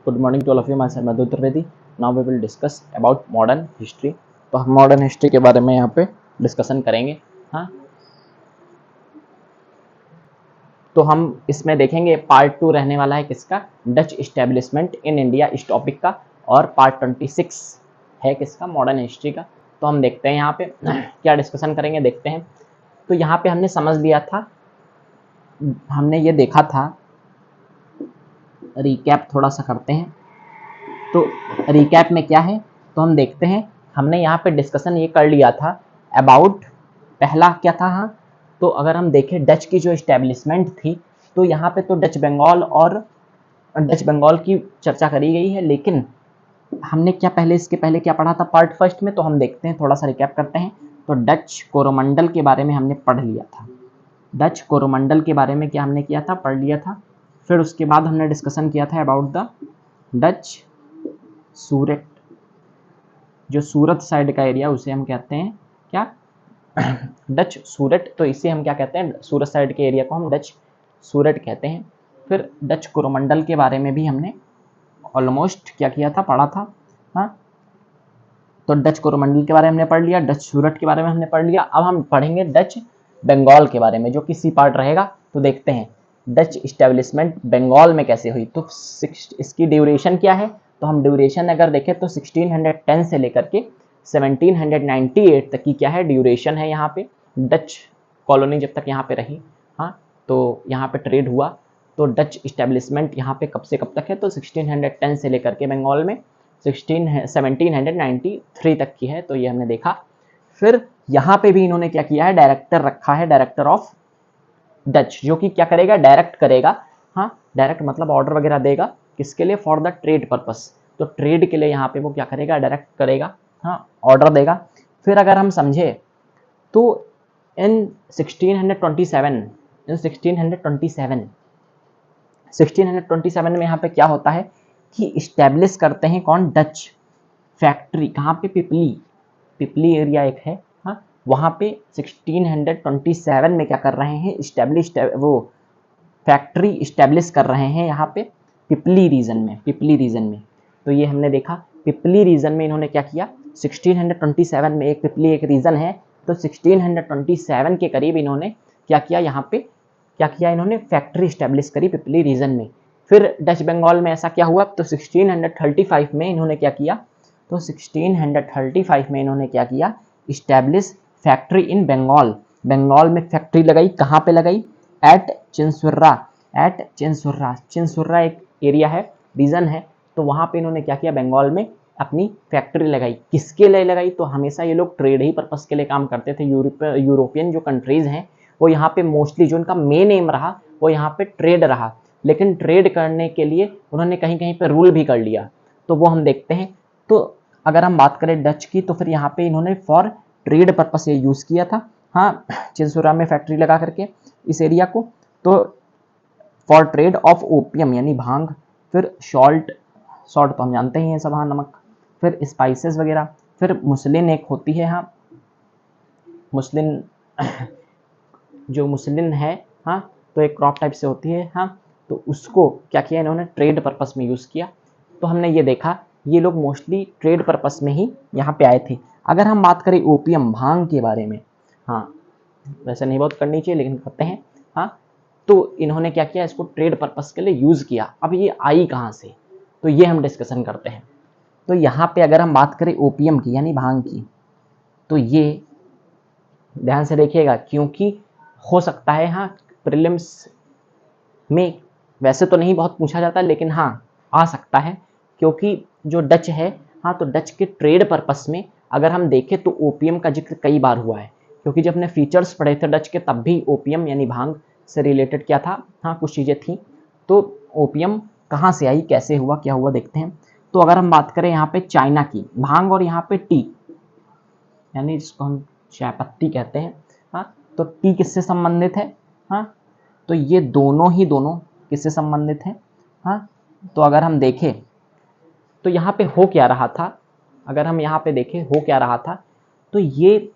Good morning to all of you. Myself Madhu Trivedi. Now we will discuss about modern history. तो हम modern history के बारे में यहाँ पे डिस्कशन करेंगे। हाँ, तो हम इसमें देखेंगे पार्ट 2 रहने वाला है किसका, डच इस्टेब्लिशमेंट इन इंडिया इस टॉपिक का, और पार्ट 26 है किसका, मॉडर्न हिस्ट्री का। तो हम देखते हैं यहाँ पे क्या डिस्कशन करेंगे, देखते हैं। तो यहाँ पे हमने समझ लिया था, हमने ये देखा था, रिकैप थोड़ा सा करते हैं। तो रिकैप में क्या है, तो हम देखते हैं, हमने यहाँ पे डिस्कशन ये कर लिया था अबाउट, पहला क्या था, हाँ, तो अगर हम देखें डच की जो इस्टेब्लिशमेंट थी, तो यहाँ पे तो डच बंगाल और डच बंगाल की चर्चा करी गई है, लेकिन हमने क्या पहले, इसके पहले क्या पढ़ा था पार्ट फर्स्ट में, तो हम देखते हैं, थोड़ा सा रिकैप करते हैं। तो डच कोरोमंडल के बारे में हमने पढ़ लिया था, डच कोरोमंडल के बारे में क्या हमने किया था, पढ़ लिया था। फिर उसके बाद हमने डिस्कशन किया था अबाउट द डच सूरत, जो सूरत साइड का एरिया, उसे हम कहते हैं क्या, डच सूरत। तो इसे हम क्या कहते हैं, सूरत साइड के एरिया को हम डच सूरत कहते हैं। फिर डच कोरोमंडल के बारे में भी हमने ऑलमोस्ट क्या किया था, पढ़ा था। हाँ, तो डच कोरोमंडल के बारे में हमने पढ़ लिया, डच सूरत के बारे में हमने पढ़ लिया। अब हम पढ़ेंगे डच बंगाल के बारे में, जो कि सी पार्ट रहेगा। तो देखते हैं डच इस्टेब्लिशमेंट बंगाल में कैसे हुई। तो इसकी ड्यूरेशन क्या है, तो हम ड्यूरेशन अगर देखें तो 1610 से लेकर के 1798 तक की क्या है, ड्यूरेशन है यहाँ पे। डच कॉलोनी जब तक यहाँ पे रही, हाँ, तो यहाँ पे ट्रेड हुआ। तो डच इस्टेब्लिशमेंट यहाँ पे कब से कब तक है, तो 1610 से लेकर के बंगाल में 1793 तक की है। तो ये हमने देखा। फिर यहाँ पे भी इन्होंने क्या किया है, डायरेक्टर रखा है, डायरेक्टर ऑफ डच, जो कि क्या करेगा, डायरेक्ट करेगा। हाँ, डायरेक्ट मतलब ऑर्डर वगैरह देगा, किसके लिए, फॉर द ट्रेड पर्पस। तो ट्रेड के लिए यहाँ पे वो क्या करेगा, डायरेक्ट करेगा, हाँ, ऑर्डर देगा। फिर अगर हम समझे तो इन 1627 में यहाँ पे क्या होता है कि इस्टेब्लिश करते हैं कौन, डच फैक्ट्री। कहाँ पे, पिपली एरिया एक है, हाँ, वहाँ पे 1627 में क्या कर रहे हैं, वो फैक्ट्री इस्टेब्लिश कर रहे हैं यहाँ पे पिपली रीजन में। तो ये हमने देखा, पिपली रीजन में इन्होंने क्या किया, 1627 में, एक पिपली एक रीजन है, तो 1627 के करीब इन्होंने क्या किया, यहाँ पे क्या किया, इन्होंने फैक्ट्री इस्टेब्लिश करी पिपली रीजन में। फिर डच बंगाल में ऐसा क्या हुआ, तो 1635 में इन्होंने क्या किया, तो 1635 में इन्होंने क्या किया, establish factory in Bengal. Bengal में फैक्ट्री लगाई, कहाँ पे लगाई, एट चिंसुर्रा एक एरिया है, रीजन है। तो वहाँ पे इन्होंने क्या किया, बंगाल में अपनी फैक्ट्री लगाई। किसके लिए लगाई, तो हमेशा ये लोग ट्रेड ही पर्पस के लिए काम करते थे। यूरोपियन जो कंट्रीज हैं वो यहाँ पे मोस्टली, जो इनका मेन एम रहा वो यहाँ पे ट्रेड रहा, लेकिन ट्रेड करने के लिए उन्होंने कहीं कहीं पे रूल भी कर लिया, तो वो हम देखते हैं। तो अगर हम बात करें डच की, तो फिर यहाँ पे इन्होंने फॉर ट्रेड पर्पस ये यूज़ किया था, हाँ, चिंसुरा में फैक्ट्री लगा करके इस एरिया को, तो फॉर ट्रेड ऑफ ओपियम यानी भांग। फिर सॉल्ट तो हम जानते ही हैं सब, हाँ, नमक। फिर स्पाइसेस वगैरह। फिर मुस्लिन एक होती है, हाँ, मुस्लिन जो मुस्लिन है, हाँ, तो एक क्रॉप टाइप से होती है, हाँ, तो उसको क्या किया इन्होंने, ट्रेड पर्पस में यूज़ किया। तो हमने ये देखा, ये लोग मोस्टली ट्रेड पर्पस में ही यहाँ पे आए थे। अगर हम बात करें ओपियम भांग के बारे में, हाँ, वैसे नहीं बहुत करनी चाहिए लेकिन करते हैं, हाँ, तो इन्होंने क्या किया, इसको ट्रेड पर्पस के लिए यूज़ किया। अब ये आई कहाँ से, तो ये हम डिस्कशन करते हैं। तो यहाँ पे अगर हम बात करें ओपियम की यानी भांग की, तो ये ध्यान से देखिएगा, क्योंकि हो सकता है, हाँ, प्रीलिम्स में वैसे तो नहीं बहुत पूछा जाता, लेकिन हाँ आ सकता है, क्योंकि जो डच है, हाँ, तो डच के ट्रेड पर्पस में अगर हम देखें तो ओपियम का जिक्र कई बार हुआ है, क्योंकि जब हमने फीचर्स पढ़े थे डच के, तब भी ओपियम यानी भांग से रिलेटेड क्या था, हाँ, कुछ चीज़ें थी। तो ओपियम कहाँ से आई, कैसे हुआ, क्या हुआ, देखते हैं। तो अगर हम बात करें यहाँ पे चाइना की भांग, और यहाँ पे टी यानी जिसको हम चाय पत्ती कहते हैं, हाँ, तो टी किससे संबंधित है, हाँ, तो ये दोनों किससे संबंधित हैं, हाँ। तो अगर हम देखें तो यहाँ पे हो क्या रहा था, अगर हम यहाँ पे देखें हो क्या रहा था, तो ये,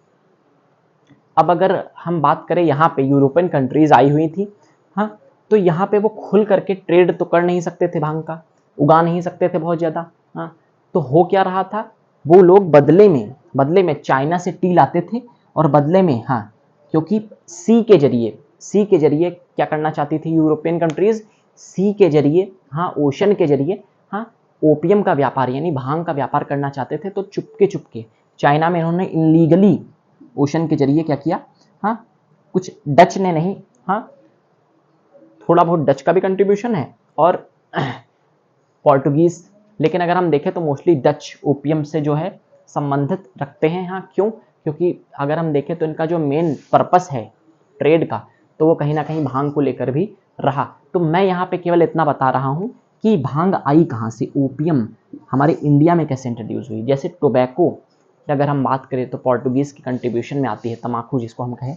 अब अगर हम बात करें यहाँ पे यूरोपियन कंट्रीज आई हुई थी, हाँ, तो यहाँ पे वो खुल करके ट्रेड तो कर नहीं सकते थे भांग का, उगा नहीं सकते थे बहुत ज़्यादा। हाँ, तो हो क्या रहा था, वो लोग बदले में चाइना से टी लाते थे, और बदले में, हाँ, क्योंकि सी के जरिए क्या करना चाहती थी यूरोपियन कंट्रीज, सी के जरिए, हाँ, ओशन के जरिए, हाँ, ओपियम का व्यापार यानी भांग का व्यापार करना चाहते थे। तो चुपके चाइना में इन्होंने इनलीगली ओशन के जरिए क्या किया, हाँ, कुछ डच ने नहीं, हाँ, थोड़ा बहुत डच का भी कंट्रीब्यूशन है और पोर्टुगीज, लेकिन अगर हम देखें तो मोस्टली डच ओपियम से जो है संबंधित रखते हैं। हाँ, क्यों? क्योंकि अगर हम देखें तो इनका जो मेन पर्पस है ट्रेड का, तो वो कहीं ना कहीं भांग को लेकर भी रहा। तो मैं यहाँ पे केवल इतना बता रहा हूँ कि भांग आई कहाँ से, ओपियम हमारे इंडिया में कैसे इंट्रोड्यूस हुई। जैसे टोबैको की अगर हम बात करें तो पोर्टुगीज की कंट्रीब्यूशन में आती है, तम्बाकू जिसको हम कहें,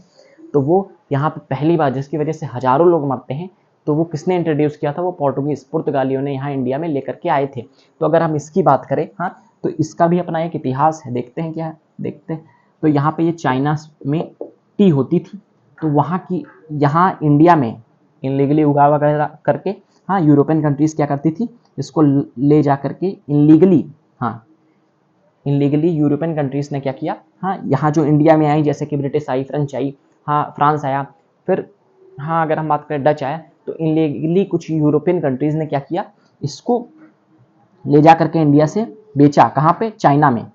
तो वो यहाँ पे पहली बार, जिसकी वजह से हजारों लोग मरते हैं, तो वो किसने इंट्रोड्यूस किया था, वो पुर्तगालियों ने यहाँ इंडिया में लेकर के आए थे। तो अगर हम इसकी बात करें, हाँ, तो इसका भी अपना एक इतिहास है, देखते हैं क्या है, देखते हैं। तो यहाँ पे ये चाइना में टी होती थी, तो वहाँ की, यहाँ इंडिया में इनलीगली उगा वगैरह करके, हाँ, यूरोपियन कंट्रीज क्या करती थी, इसको ले जा करके इनलीगली, हाँ, इनलीगली यूरोपियन कंट्रीज ने क्या किया, हाँ, यहाँ जो इंडिया में आई, जैसे कि ब्रिटिश आई, फ्रेंच आई, हाँ, फ्रांस आया, फिर, हाँ, अगर हम बात करें डच आया, तो इनलीगली कुछ यूरोपियन कंट्रीज ने क्या किया, इसको ले जा करके इंडिया से बेचा। कहाँ पे? चाइना में।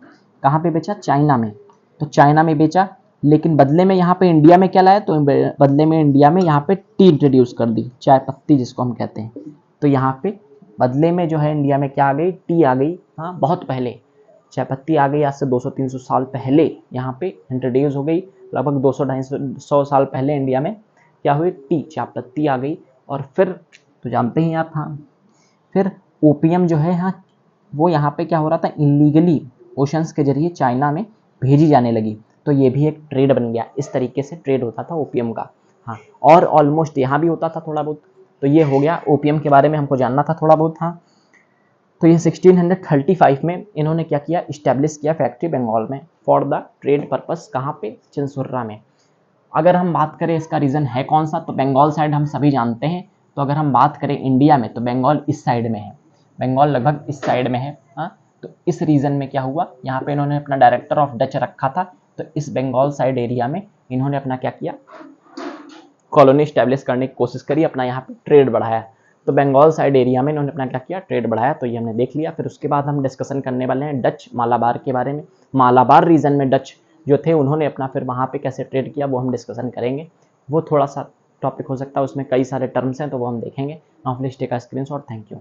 कहाँ पे बेचा? चाइना में। तो चाइना में बेचा, लेकिन बदले में यहाँ पे इंडिया में क्या लाया, तो बदले में इंडिया में यहाँ पे टी इंट्रोड्यूस कर दी, चाय पत्ती जिसको हम कहते हैं। तो यहाँ पे बदले में जो है इंडिया में क्या आ गई, टी आ गई। हाँ, बहुत पहले चाय पत्ती आ गई, आज से 200-300 साल पहले यहाँ पे इंट्रोड्यूस हो गई। लगभग 200-250 साल पहले इंडिया में क्या हुई, टी, चाय पत्ती आ गई। और फिर तो जानते ही आप, हाँ, फिर ओपियम जो है, हाँ, वो यहाँ पे क्या हो रहा था, इलीगली ओशंस के जरिए चाइना में भेजी जाने लगी। तो ये भी एक ट्रेड बन गया, इस तरीके से ट्रेड होता था ओपियम का। हाँ, और ऑलमोस्ट यहाँ भी होता था थोड़ा बहुत। तो ये हो गया ओपियम के बारे में हमको जानना था थोड़ा बहुत। हाँ, तो ये 1635 में इन्होंने क्या किया, इस्टेब्लिश किया फैक्ट्री बंगाल में फॉर द ट्रेड पर्पस। कहाँ पे? चिंसुर्रा में। अगर हम बात करें इसका रीज़न है कौन सा, तो बंगाल साइड हम सभी जानते हैं। तो अगर हम बात करें इंडिया में, तो बंगाल इस साइड में है, बंगाल लगभग इस साइड में है। हाँ, तो इस रीजन में क्या हुआ, यहाँ पे इन्होंने अपना डायरेक्टर ऑफ डच रखा था। तो इस बंगाल साइड एरिया में इन्होंने अपना क्या किया, कॉलोनी स्टैब्लिश करने की कोशिश करी, अपना यहाँ पे ट्रेड बढ़ाया। तो बंगाल साइड एरिया में इन्होंने अपना क्या किया, ट्रेड बढ़ाया। तो ये हमने देख लिया। फिर उसके बाद हम डिस्कशन करने वाले हैं डच मालाबार के बारे में। मालाबार रीजन में डच जो थे, उन्होंने अपना फिर वहाँ पे कैसे ट्रेड किया, वो हम डिस्कशन करेंगे। वो थोड़ा सा टॉपिक हो सकता है, उसमें कई सारे टर्म्स हैं, तो वो हम देखेंगे। Now please take a screenshot. Thank you.